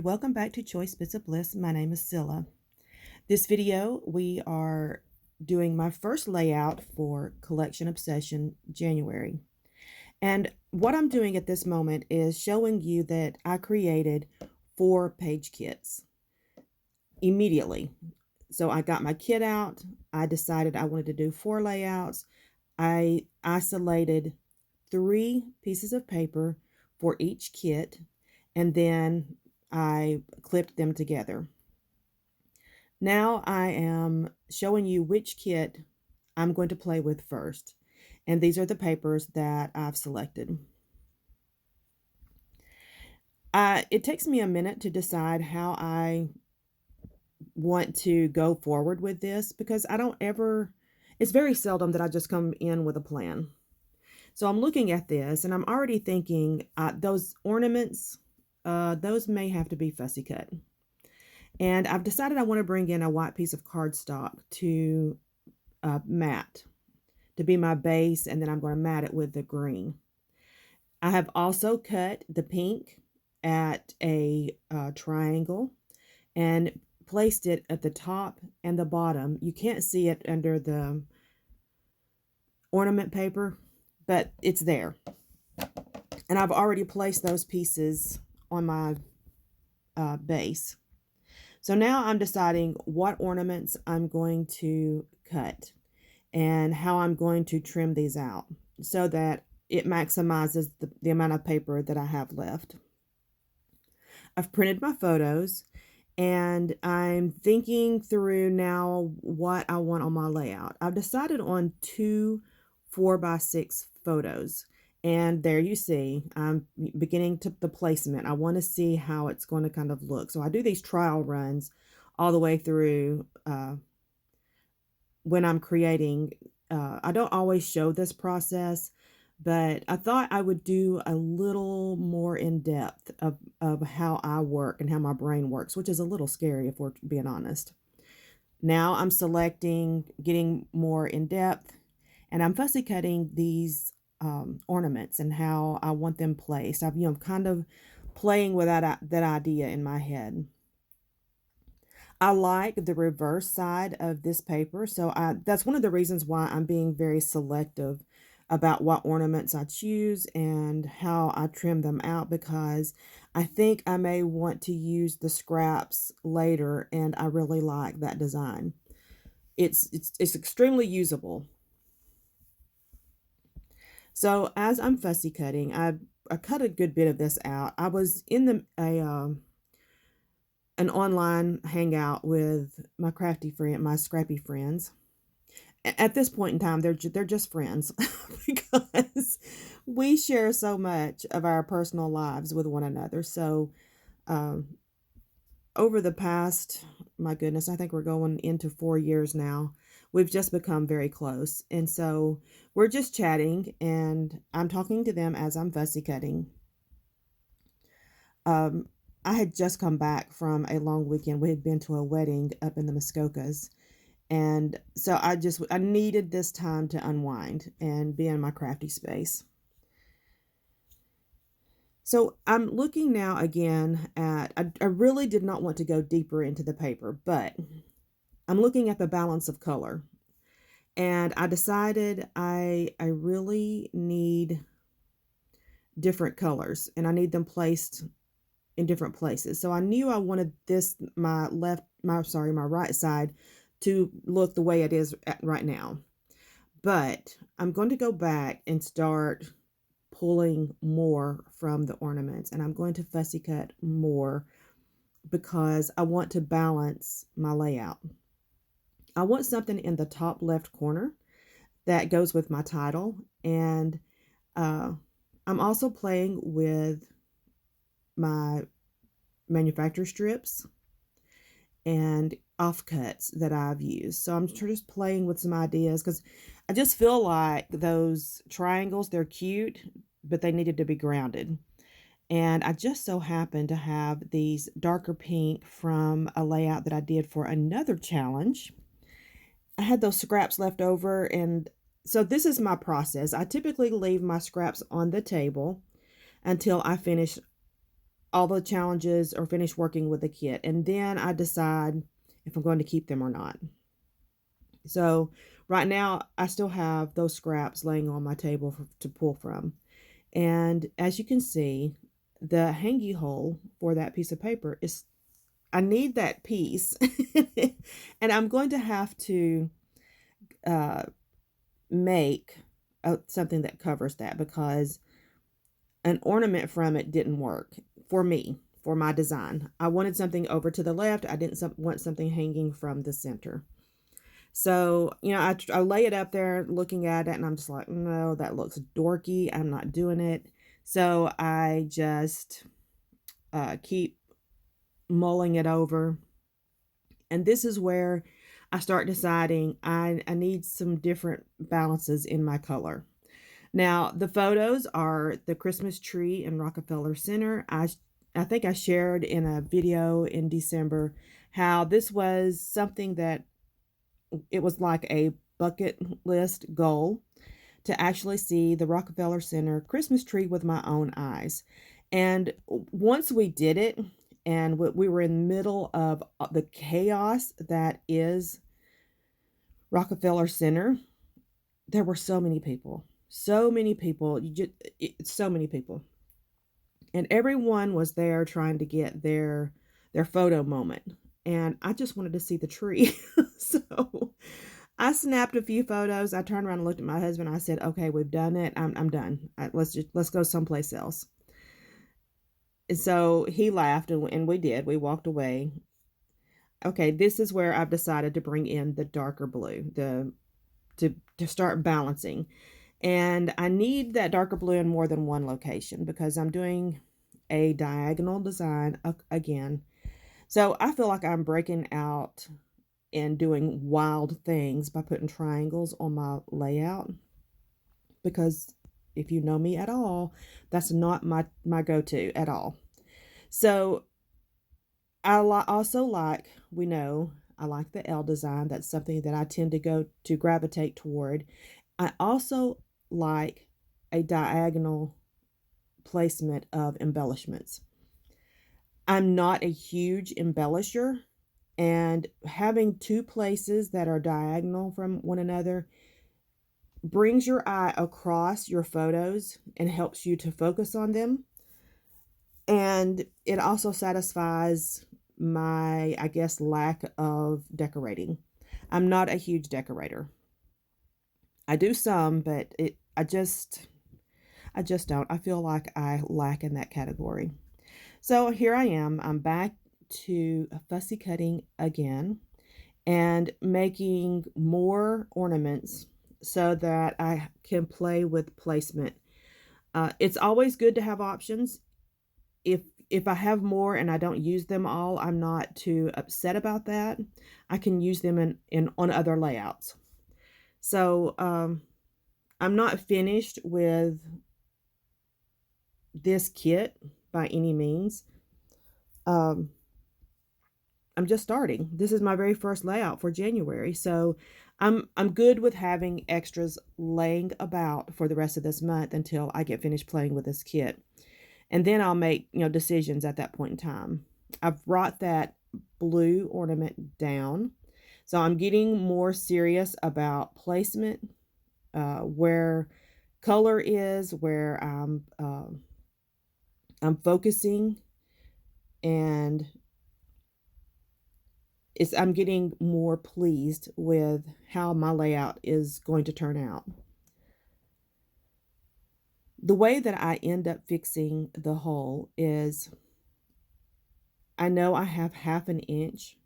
welcome back to Choice Bits of Bliss. My name is Cilla. This video, we are doing my first layout for Collection Obsession January. And what I'm doing at this moment is showing you that I created 4 page kits immediately. So I got my kit out. I decided I wanted to do 4 layouts. I isolated 3 pieces of paper for each kit, and then I clipped them together. Now I am showing you which kit I'm going to play with first. And these are the papers that I've selected. It takes me a minute to decide how I want to go forward with this because it's very seldom that I just come in with a plan. So I'm looking at this and I'm already thinking those ornaments, those may have to be fussy cut. And I've decided I want to bring in a white piece of cardstock to mat, to be my base, and then I'm going to mat it with the green. I have also cut the pink at a triangle and placed it at the top and the bottom. You can't see it under the ornament paper, but it's there. And I've already placed those pieces on my base. So now I'm deciding what ornaments I'm going to cut and how I'm going to trim these out so that it maximizes the amount of paper that I have left. I've printed my photos and I'm thinking through now what I want on my layout. I've decided on 2 4x6 photos. And there you see, I'm beginning to the placement. I want to see how it's going to kind of look. So I do these trial runs all the way through when I'm creating. I don't always show this process, but I thought I would do a little more in depth of how I work and how my brain works, which is a little scary if we're being honest. Now I'm selecting, getting more in depth, and I'm fussy cutting these ornaments and how I want them placed. I'm kind of playing with that idea in my head. I like the reverse side of this paper, so that's one of the reasons why I'm being very selective about what ornaments I choose and how I trim them out, because I think I may want to use the scraps later, and I really like that design. It's extremely usable. So as I'm fussy cutting, I cut a good bit of this out. I was in an online hangout with my crafty friend, my scrappy friends. At this point in time, they're just friends because we share so much of our personal lives with one another. So over the past, my goodness, I think we're going into 4 years now, we've just become very close. And so we're just chatting and I'm talking to them as I'm fussy cutting. I had just come back from a long weekend. We had been to a wedding up in the Muskokas. And so I needed this time to unwind and be in my crafty space. So I'm looking now again at, I really did not want to go deeper into the paper, but I'm looking at the balance of color. And I decided I really need different colors and I need them placed in different places. So I knew I wanted my right side to look the way it is right now. But I'm going to go back and start pulling more from the ornaments, and I'm going to fussy cut more because I want to balance my layout. I want something in the top left corner that goes with my title, and I'm also playing with my manufacturer strips and offcuts that I've used. So I'm just playing with some ideas because I just feel like those triangles, they're cute, but they needed to be grounded. And I just so happened to have these darker pink from a layout that I did for another challenge. I had those scraps left over, and so this is my process. I typically leave my scraps on the table until I finish all the challenges or finish working with the kit. And then I decide if I'm going to keep them or not. So right now I still have those scraps laying on my table to pull from. And as you can see, the hangy hole for that piece of paper is, I need that piece. And I'm going to have to uh, make something that covers that, because an ornament from it didn't work for me, for my design. I wanted something over to the left. I didn't want something hanging from the center. So, you know, I lay it up there looking at it, and I'm just like, no, that looks dorky. I'm not doing it. So I just keep mulling it over. And this is where I start deciding I need some different balances in my color. Now, the photos are the Christmas tree in Rockefeller Center. I think I shared in a video in December how this was something that it was like a bucket list goal to actually see the Rockefeller Center Christmas tree with my own eyes. And once we did it, and we were in the middle of the chaos that is Rockefeller Center, there were so many people. So many people, so many people. And everyone was there trying to get their photo moment. And I just wanted to see the tree. So I snapped a few photos. I turned around and looked at my husband. I said, okay, we've done it. I'm done. Let's go someplace else. And so he laughed, and we did. We walked away. Okay, this is where I've decided to bring in the darker blue, to start balancing. And I need that darker blue in more than one location because I'm doing a diagonal design again. So I feel like I'm breaking out and doing wild things by putting triangles on my layout, because if you know me at all, that's not my go-to at all. So I also like, we know, I like the L design. That's something that I tend to gravitate toward. I also like a diagonal placement of embellishments. I'm not a huge embellisher, and having two places that are diagonal from one another brings your eye across your photos and helps you to focus on them. And it also satisfies my, I guess, lack of decorating. I'm not a huge decorator. I do some, but I just don't. I feel like I lack in that category. So here I am. I'm back to fussy cutting again and making more ornaments so that I can play with placement. It's always good to have options. If I have more and I don't use them all, I'm not too upset about that. I can use them in on other layouts. So I'm not finished with this kit by any means. I'm just starting. This is my very first layout for January, so I'm good with having extras laying about for the rest of this month until I get finished playing with this kit. And then I'll make, decisions at that point in time. I've brought that blue ornament down. So I'm getting more serious about placement, where color is, where I'm focusing, and I'm getting more pleased with how my layout is going to turn out. The way that I end up fixing the hole is, I know I have 1/2 inch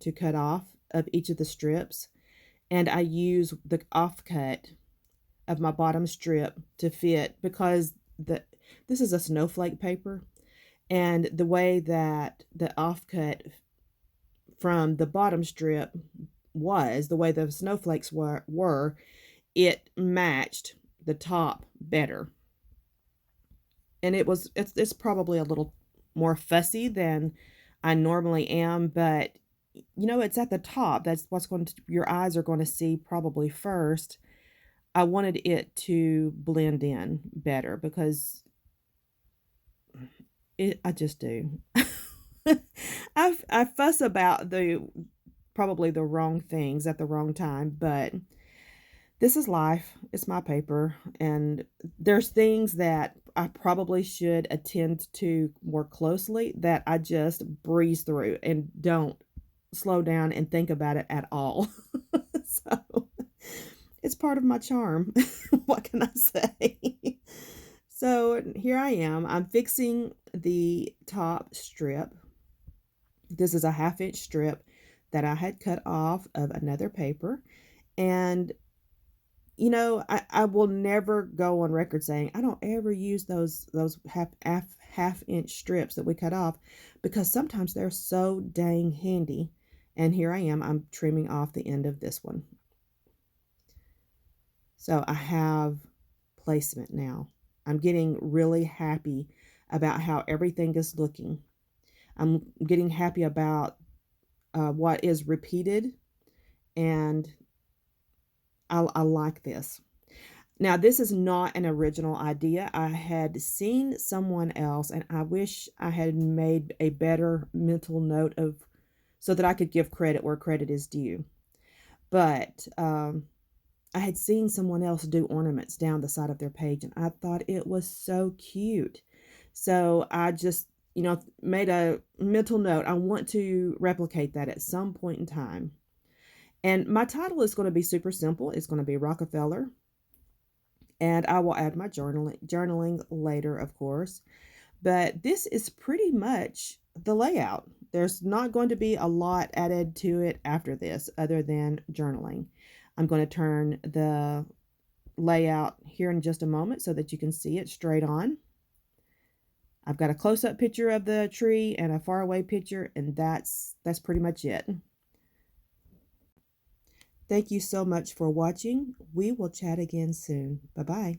to cut off of each of the strips, and I use the offcut of my bottom strip to fit, because this is a snowflake paper, and the way that the offcut from the bottom strip was, the way the snowflakes were, it matched the top better. And it's probably a little more fussy than I normally am, but it's at the top. That's what's your eyes are going to see probably first. I wanted it to blend in better, because I just do. I fuss about probably the wrong things at the wrong time, but this is life. It's my paper, and there's things that I probably should attend to more closely that I just breeze through and don't slow down and think about it at all. So it's part of my charm. What can I say? So here I am. I'm fixing the top strip. This is a 1/2 inch strip that I had cut off of another paper. And I will never go on record saying I don't ever use those half inch strips that we cut off, because sometimes they're so dang handy. And here I am, I'm trimming off the end of this one. So I have placement now. I'm getting really happy about how everything is looking. I'm getting happy about what is repeated, and I like this. Now, this is not an original idea. I had seen someone else, and I wish I had made a better mental note of so that I could give credit where credit is due. But I had seen someone else do ornaments down the side of their page, and I thought it was so cute. So I just, made a mental note. I want to replicate that at some point in time. And my title is going to be super simple. It's going to be Rockefeller. And I will add my journaling later, of course. But this is pretty much the layout. There's not going to be a lot added to it after this other than journaling. I'm going to turn the layout here in just a moment so that you can see it straight on. I've got a close-up picture of the tree and a faraway picture, and that's pretty much it. Thank you so much for watching. We will chat again soon. Bye-bye.